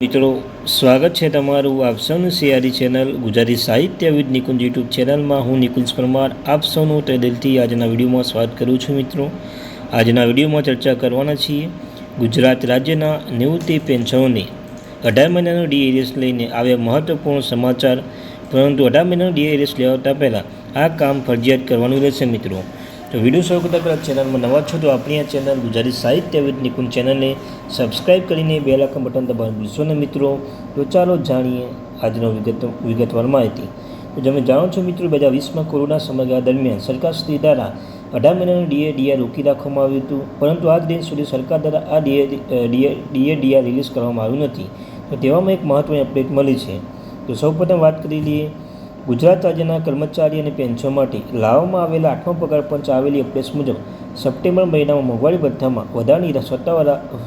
મિત્રો, સ્વાગત છે તમારું આપ સૌનું સિયારી ચેનલ ગુજરાતી સાહિત્ય વિદ નિકુંજ યુટ્યુબ ચેનલમાં. હું નિકુંજ પરમાર આપ સૌનું તે દિલથી આજના વિડીયોમાં સ્વાગત કરું છું. મિત્રો, આજના વિડીયોમાં ચર્ચા કરવાના છીએ ગુજરાત રાજ્યના નિવૃત્તિ પેન્શનોને 18 મહિનાનો ડીએરીએસ લઈને આવ્યા મહત્વપૂર્ણ સમાચાર. પરંતુ 18 મહિનાનો ડીએરીએસ લેવાતા પહેલાં આ કામ ફરજિયાત કરવાનું રહેશે. મિત્રો, તો વિડીયો શરૂ કરતાં પહેલાં ચેનલમાં નવા છો તો આપણી આ ચેનલ ગુજરાતી સાહિત્ય વિદ નિકુંજ ચેનલને સબસ્ક્રાઈબ કરીને બેલ આઇકન બટન દબાવવાનું ભૂલશો નહીં. મિત્રો, તો ચાલો જાણીએ આજનો વિગતવાર માહિતી. તો તમે જાણો છો મિત્રો, 2020માં કોરોના સમયગાળા દરમિયાન સરકાર શ્રી દ્વારા 18 મહિનાનું ડીઆર રોકી રાખવામાં આવ્યું હતું. પરંતુ આજ દિન સુધી સરકાર દ્વારા આ ડીઆર રિલીઝ કરવામાં આવ્યું નથી. તો તેવામાં એક મહત્વની અપડેટ મળી છે. તો સૌપ્રથમ વાત કરી લઈએ ગુજરાત રાજ્યના કર્મચારી અને પેન્શન માટે લાવવામાં આવેલા 8મા પગાર પંચ આવેલી અપડેટ્સ મુજબ સપ્ટેમ્બર મહિનામાં મોંઘવારી ભથ્થામાં વધારાની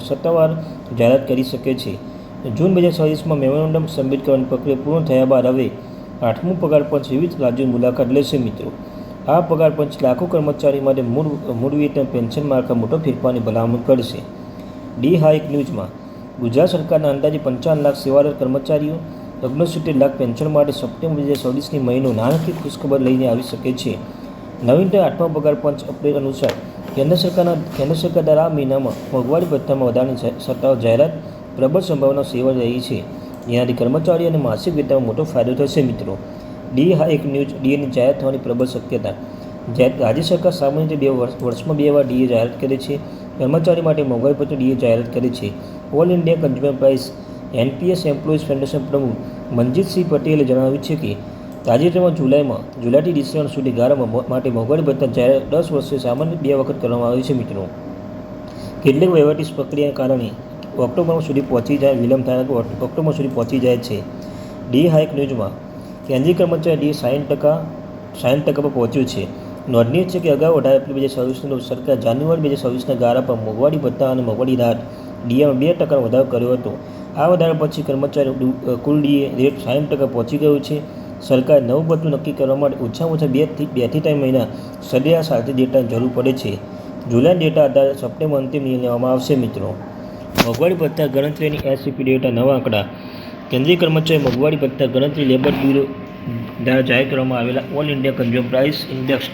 સત્તાવાર જાહેરાત કરી શકે છે. જૂન 2024માં મેમોરેન્ડમ સબમિટ કરવાની પ્રક્રિયા પૂર્ણ થયા બાદ હવે 8મું પગાર પંચ વિવિધ રાજ્યોની મુલાકાત લેશે. મિત્રો, આ પગાર પંચ લાખો કર્મચારી માટે મૂળ વેતન પેન્શન માળખા મોટો ફેરફારની ભલામણ કરશે. ડી હાઇક ન્યૂઝમાં ગુજરાત સરકારના અંદાજે 55 લાખ સેવારત કર્મચારીઓ 69 લાખ પેન્શન માટે સપ્ટેમ્બર 2024ની મહિનો નાણાકીય ખુશખબર લઈને આવી શકે છે. નવીનતમ 8મા પગાર પંચ અપડેટ અનુસાર કેન્દ્ર સરકાર દ્વારા આ મહિનામાં મોંઘવારી ભથ્થામાં વધારાની સત્તાવાર જાહેરાત પ્રબળ સંભાવના સેવા રહી છે, જેનાથી કર્મચારીઓ અને માસિક વેતનમાં મોટો ફાયદો થશે. મિત્રો, ડી હાઇક ન્યૂઝ ડીએની જાહેરાત થવાની પ્રબળ શક્યતા. રાજ્ય સરકાર સામાન્ય રીતે વર્ષમાં 2 વાર ડીએ જાહેરાત કરે છે. કર્મચારી માટે મોંઘવારી ભથ્થું ડીએ જાહેરાત કરે છે. All India consumer price NPS employees federation પ્રમુખ મનજીતસિંહ પટેલે જણાવ્યું છે કે તાજેતરમાં જુલાઈથી ડિસેમ્બર સુધી ગાળામાં માટે મોંઘવારી ભથ્થા જાહેરાત 10 વર્ષે સામાન્ય 2 વખત કરવામાં આવી છે. મિત્રો, કેટલીક વહીવટી પ્રક્રિયાના કારણે ઓક્ટોબર સુધી પહોંચી જાય છે. ડી હાઇક ન્યૂઝમાં કેન્દ્રીય કર્મચારી ડીએ 60% પર પહોંચ્યું છે. નોંધનીય છે કે અગાઉ 18 એપ્રિલ 2024 રોજ સરકાર જાન્યુઆરી 2024ના ગાળા પર મોંઘવારી ભથ્થા અને મોંઘવારી રાહત ડીએમાં 2% વધારો કર્યો હતો. આ વધારા પછી કર્મચારી કુલ ડીએ રેટ 60% પહોંચી ગયો છે. સરકારે નવું ભથ્થું નક્કી કરવા માટે ઓછામાં ઓછા 2 થી 3 મહિના સરેરાશ આર્થિક ડેટાની જરૂર પડે છે. જુલાઈ ડેટા આધારે સપ્ટેમ્બર અંતિમ નિર્ણય લેવામાં આવશે. મિત્રો, મોંઘવારી ભથ્થા ગણતરીની એસસીપી ડેટા નવા આંકડા. કેન્દ્રીય કર્મચારી મોંઘવારી ભથ્થા ગણતરી લેબર બ્યુરો દ્વારા જાહેર કરવામાં આવેલા all India consumer price index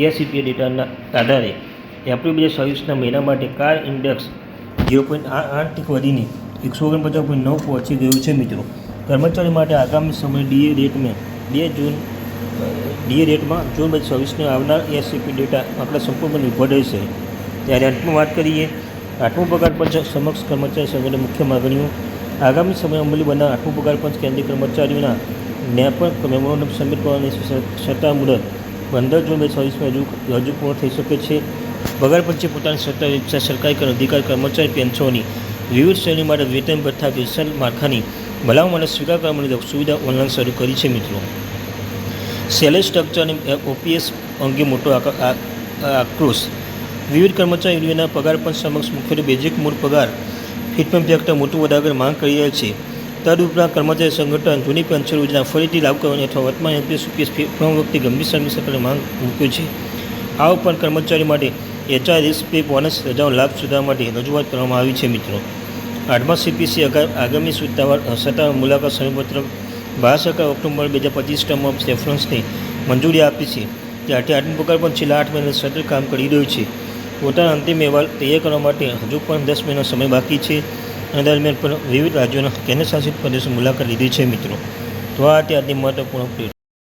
SCP ડેટાના આધારે એપ્રિલ 2024ના મહિના માટે કાર ઇન્ડેક્સ 0.8 વધીને 149.9 પહોંચી ગયું છે. મિત્રો, કર્મચારી માટે આગામી સમય ડીએ રેટમાં જૂન 2024ને આવનાર એસસીપી ડેટા આંકડા સંપૂર્ણ નિર્ભર રહેશે. ત્યારે અંતમાં વાત કરીએ 8મો પગાર પંચ સમક્ષ કર્મચારી સંઘટન મુખ્ય માગણીઓ. આગામી સમય અમલી બનાવ 8મો પગાર પંચ કેન્દ્રીય કર્મચારીઓના જ્ઞાપન મેમોરેન્ડમ સબમિટ કરવાની સત્તા મુદત 15 જૂન 2024માં રજૂ પૂર્ણ થઈ શકે છે. પગાર પંચે પોતાની સત્તા વેબસાઇટ સરકારી અધિકાર કર્મચારી પેન્શનોની વિવિધ શ્રેણી માટે વેતન ભથ્થા પેન્શન માળખાની ભલામણ માટે સ્વીકાર કરવા માટે સુવિધા ઓનલાઈન શરૂ કરી છે. મિત્રો, સેલેરી સ્ટ્રક્ચર અને ઓપીએસ અંગે મોટો આક્રોશ. વિવિધ કર્મચારી યુનિયનના પગાર પંચ સમક્ષ મુખ્યત્વે બેઝિક મૂળ પગાર ફિટમેન્ટ ફેક્ટર મોટું વધારે માંગ કરી રહ્યા છે. તદુપરાંત કર્મચારી સંગઠન જૂની પેન્શન યોજના ફરીથી લાગુ કરવાની અથવા વર્તમાન એનપીએસ યુપીએસ ફોર્મ વખતે ગંભીર સમિતિ સરકારે માંગ મૂક્યો છે. આ ઉપરાંત કર્મચારી માટે એચઆર રિસ્ક પે બોનસ રજાઓ લાભ સુધારવા માટે રજૂઆત કરવામાં આવી છે. મિત્રો, 8મા સીપીસી આગામી સત્તાવાર મુલાકાત સમીપત્ર ભારત સરકાર ઓક્ટોબર 2025 ટર્મ ઓફ રેફરન્સને મંજૂરી આપી છે. ત્યારથી 8મો પગાર પણ છેલ્લા 8 મહિના સતત કામ કરી રહ્યું છે. પોતાના અંતિમ અહેવાલ તૈયાર કરવા માટે હજુ પણ 10 મહિનાનો સમય બાકી છે. અને દરમિયાન પણ વિવિધ રાજ્યોના કેન્દ્રશાસિત પ્રદેશો મુલાકાત લીધી છે. મિત્રો, તો આ અત્યારની મહત્વપૂર્ણ અપડેટ.